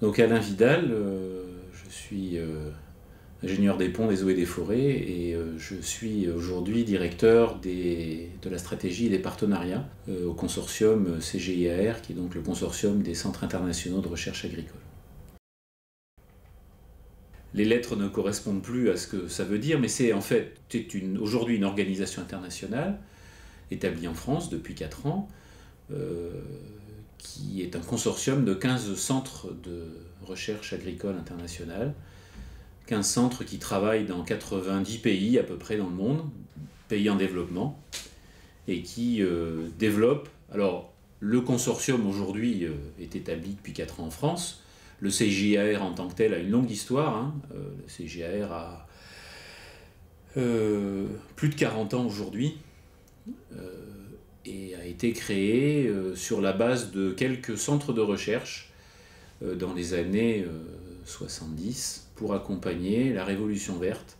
Donc Alain Vidal, je suis ingénieur des ponts, des eaux et des forêts, et je suis aujourd'hui directeur de la stratégie et des partenariats au consortium CGIAR, qui est donc le consortium des centres internationaux de recherche agricole. Les lettres ne correspondent plus à ce que ça veut dire, mais c'est en fait aujourd'hui une organisation internationale établie en France depuis 4 ans, qui est un consortium de 15 centres de recherche agricole internationale, 15 centres qui travaillent dans 90 pays à peu près dans le monde, pays en développement, et qui développent. Alors, le consortium aujourd'hui est établi depuis 4 ans en France. Le CGIAR en tant que tel a une longue histoire. Le CGIAR a plus de 40 ans aujourd'hui et a été créé sur la base de quelques centres de recherche dans les années 70 pour accompagner la révolution verte,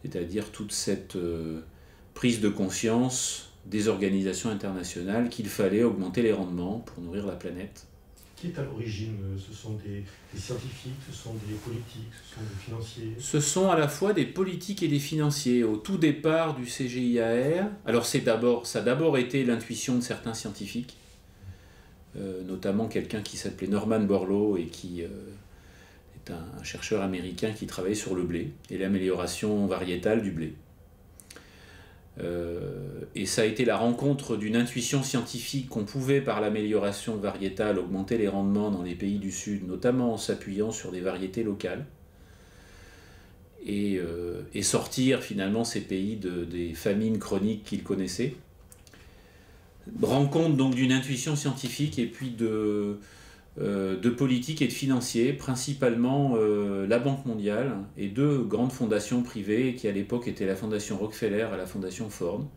c'est-à-dire toute cette prise de conscience des organisations internationales qu'il fallait augmenter les rendements pour nourrir la planète. Qui est à l'origine? Ce sont des scientifiques, ce sont des politiques, ce sont des financiers? Ce sont à la fois des politiques et des financiers. Au tout départ du CGIAR, alors ça a d'abord été l'intuition de certains scientifiques, notamment quelqu'un qui s'appelait Norman Borlaug et qui est un chercheur américain qui travaillait sur le blé et l'amélioration variétale du blé. Et ça a été la rencontre d'une intuition scientifique qu'on pouvait, par l'amélioration variétale, augmenter les rendements dans les pays du Sud, notamment en s'appuyant sur des variétés locales, et sortir finalement ces pays des famines chroniques qu'ils connaissaient. Rencontre donc d'une intuition scientifique et puis de politique et de financiers, principalement la Banque mondiale et 2 grandes fondations privées qui à l'époque étaient la fondation Rockefeller et la fondation Ford,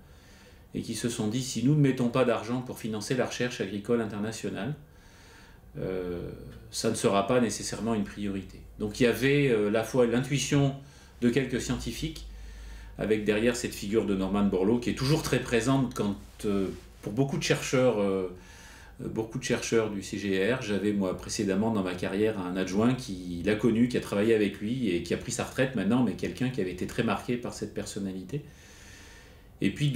et qui se sont dit, si nous ne mettons pas d'argent pour financer la recherche agricole internationale, ça ne sera pas nécessairement une priorité. Donc il y avait la fois l'intuition de quelques scientifiques, avec derrière cette figure de Norman Borlaug qui est toujours très présente pour beaucoup de chercheurs du CGIAR. J'avais moi précédemment dans ma carrière un adjoint qui l'a connu, qui a travaillé avec lui et qui a pris sa retraite maintenant, mais quelqu'un qui avait été très marqué par cette personnalité. Et puis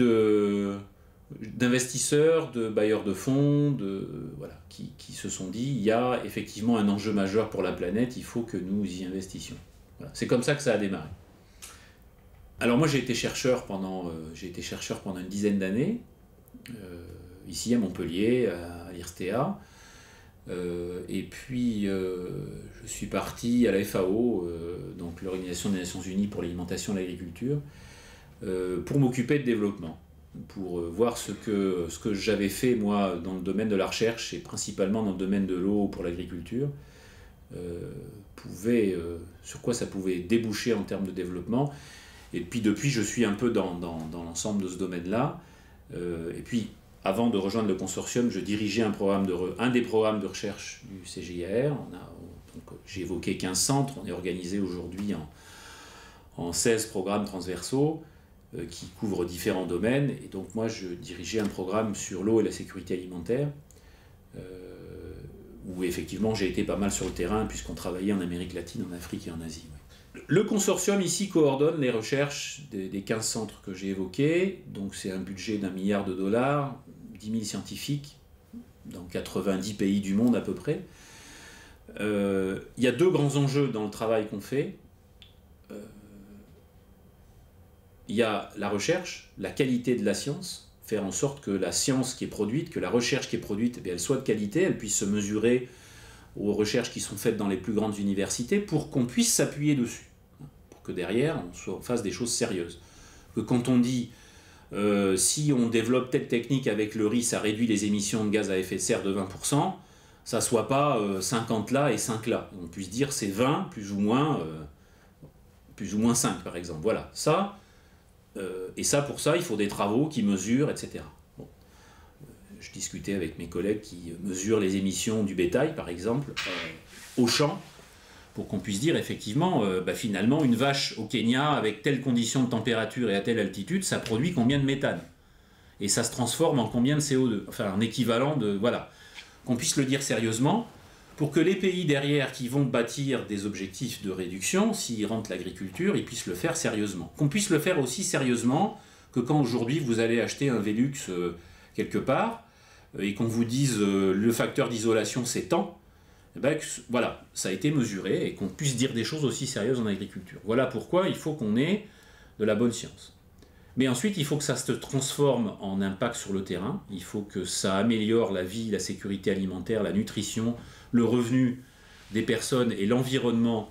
d'investisseurs, de bailleurs de fonds, qui se sont dit, il y a effectivement un enjeu majeur pour la planète, il faut que nous y investissions. Voilà. C'est comme ça que ça a démarré. Alors moi j'ai été chercheur pendant une dizaine d'années, ici à Montpellier, à l'IRSTEA, et puis je suis parti à la FAO, donc l'Organisation des Nations Unies pour l'alimentation et l'agriculture, pour m'occuper de développement, pour voir ce que j'avais fait moi dans le domaine de la recherche et principalement dans le domaine de l'eau pour l'agriculture, sur quoi ça pouvait déboucher en termes de développement. Et puis depuis je suis un peu dans l'ensemble de ce domaine-là, et puis avant de rejoindre le consortium, je dirigeais un des programmes de recherche du CGIAR. J'ai évoqué 15 centres, on est organisé aujourd'hui en 16 programmes transversaux qui couvrent différents domaines. Et donc moi, je dirigeais un programme sur l'eau et la sécurité alimentaire, où effectivement j'ai été pas mal sur le terrain, puisqu'on travaillait en Amérique latine, en Afrique et en Asie. Ouais. Le consortium ici coordonne les recherches des 15 centres que j'ai évoqués. Donc c'est un budget d'1 milliard de dollars, 10 000 scientifiques, dans 90 pays du monde à peu près. Il y a 2 grands enjeux dans le travail qu'on fait. Il y a la recherche, la qualité de la science, faire en sorte que la science qui est produite, que la recherche qui est produite, elle soit de qualité, elle puisse se mesurer aux recherches qui sont faites dans les plus grandes universités pour qu'on puisse s'appuyer dessus, pour que derrière on fasse des choses sérieuses. Que quand on dit si on développe telle technique avec le riz, ça réduit les émissions de gaz à effet de serre de 20%, ça soit pas 50 là et 5 là. On puisse dire c'est 20 plus ou moins 5 par exemple. Voilà, ça. Et ça, pour ça, il faut des travaux qui mesurent, etc. Bon. Je discutais avec mes collègues qui mesurent les émissions du bétail, par exemple, au champ, pour qu'on puisse dire, effectivement, finalement, une vache au Kenya, avec telle condition de température et à telle altitude, ça produit combien de méthane? Et ça se transforme en combien de CO2? Enfin, en équivalent de... Voilà. Qu'on puisse le dire sérieusement, pour que les pays derrière qui vont bâtir des objectifs de réduction, s'ils rentrent l'agriculture, ils puissent le faire sérieusement. Qu'on puisse le faire aussi sérieusement que quand aujourd'hui vous allez acheter un Velux quelque part et qu'on vous dise le facteur d'isolation c'est tant, eh ben, voilà, ça a été mesuré et qu'on puisse dire des choses aussi sérieuses en agriculture. Voilà pourquoi il faut qu'on ait de la bonne science. Mais ensuite, il faut que ça se transforme en impact sur le terrain, il faut que ça améliore la vie, la sécurité alimentaire, la nutrition, le revenu des personnes et l'environnement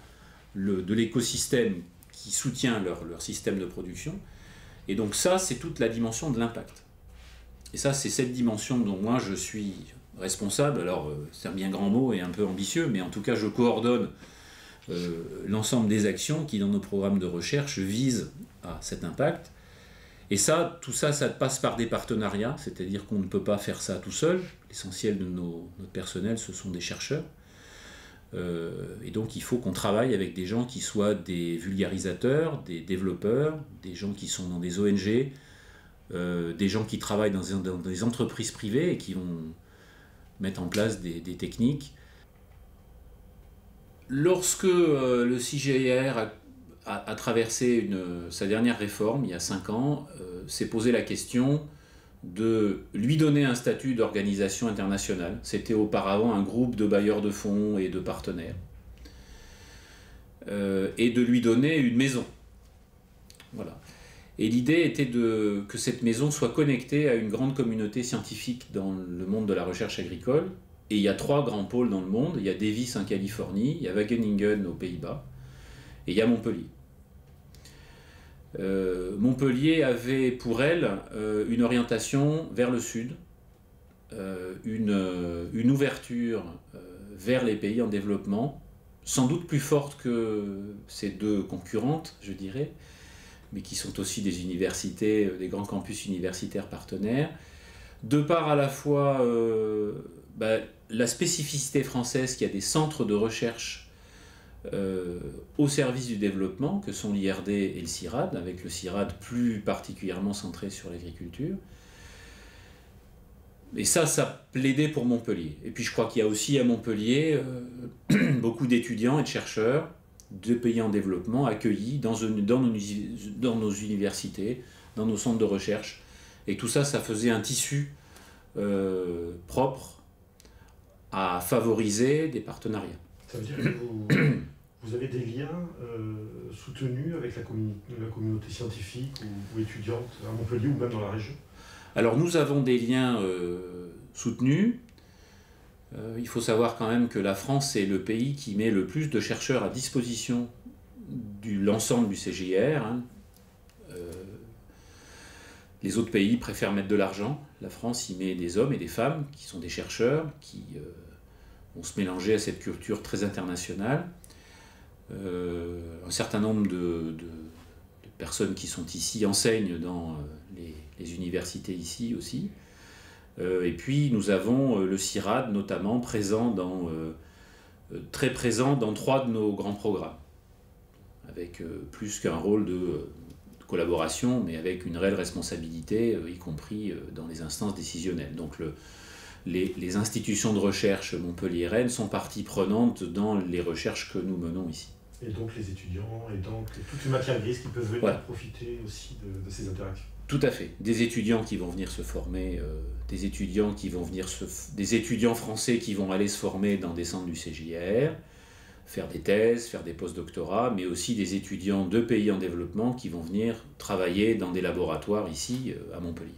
de l'écosystème qui soutient leur système de production. Et donc ça, c'est toute la dimension de l'impact. Et ça, c'est cette dimension dont moi je suis responsable. Alors, c'est un bien grand mot et un peu ambitieux, mais en tout cas, je coordonne l'ensemble des actions qui, dans nos programmes de recherche, visent à cet impact. Et ça, tout ça, ça passe par des partenariats, c'est-à-dire qu'on ne peut pas faire ça tout seul. L'essentiel de notre personnel, ce sont des chercheurs. Et donc, il faut qu'on travaille avec des gens qui soient des vulgarisateurs, des développeurs, des gens qui sont dans des ONG, des gens qui travaillent dans des entreprises privées et qui vont mettre en place des techniques. Lorsque le CGIAR a traversé sa dernière réforme, il y a 5 ans, s'est posé la question de lui donner un statut d'organisation internationale. C'était auparavant un groupe de bailleurs de fonds et de partenaires. Et de lui donner une maison. Voilà. Et l'idée était que cette maison soit connectée à une grande communauté scientifique dans le monde de la recherche agricole. Et il y a 3 grands pôles dans le monde. Il y a Davis en Californie, il y a Wageningen aux Pays-Bas, et il y a Montpellier. Montpellier avait pour elle une orientation vers le sud, une ouverture vers les pays en développement, sans doute plus forte que ces 2 concurrentes, je dirais, mais qui sont aussi des universités, des grands campus universitaires partenaires, de par à la fois la spécificité française qui a des centres de recherche au service du développement, que sont l'IRD et le CIRAD, avec le CIRAD plus particulièrement centré sur l'agriculture. Et ça plaidait pour Montpellier. Et puis je crois qu'il y a aussi à Montpellier beaucoup d'étudiants et de chercheurs de pays en développement accueillis dans nos universités, dans nos centres de recherche. Et tout ça, ça faisait un tissu propre à favoriser des partenariats. Ça veut dire que vous avez des liens soutenus avec la communauté scientifique ou étudiante à Montpellier ou même dans la région? Alors nous avons des liens soutenus. Il faut savoir quand même que la France est le pays qui met le plus de chercheurs à disposition de l'ensemble du CGIAR. Hein. Les autres pays préfèrent mettre de l'argent. La France y met des hommes et des femmes qui sont des chercheurs, qui vont se mélanger à cette culture très internationale. Un certain nombre de personnes qui sont ici enseignent dans les universités ici aussi. Et puis nous avons le CIRAD notamment très présent dans 3 de nos grands programmes, avec plus qu'un rôle de collaboration, mais avec une réelle responsabilité, y compris dans les instances décisionnelles. Donc les institutions de recherche montpelliéraines sont partie prenante dans les recherches que nous menons ici. Et donc les étudiants, et donc toutes les matières grises qui peuvent venir profiter aussi de ces interactions. Tout à fait. Des étudiants qui vont venir se former, des étudiants français qui vont aller se former dans des centres du CGIAR, faire des thèses, faire des post-doctorats, mais aussi des étudiants de pays en développement qui vont venir travailler dans des laboratoires ici à Montpellier.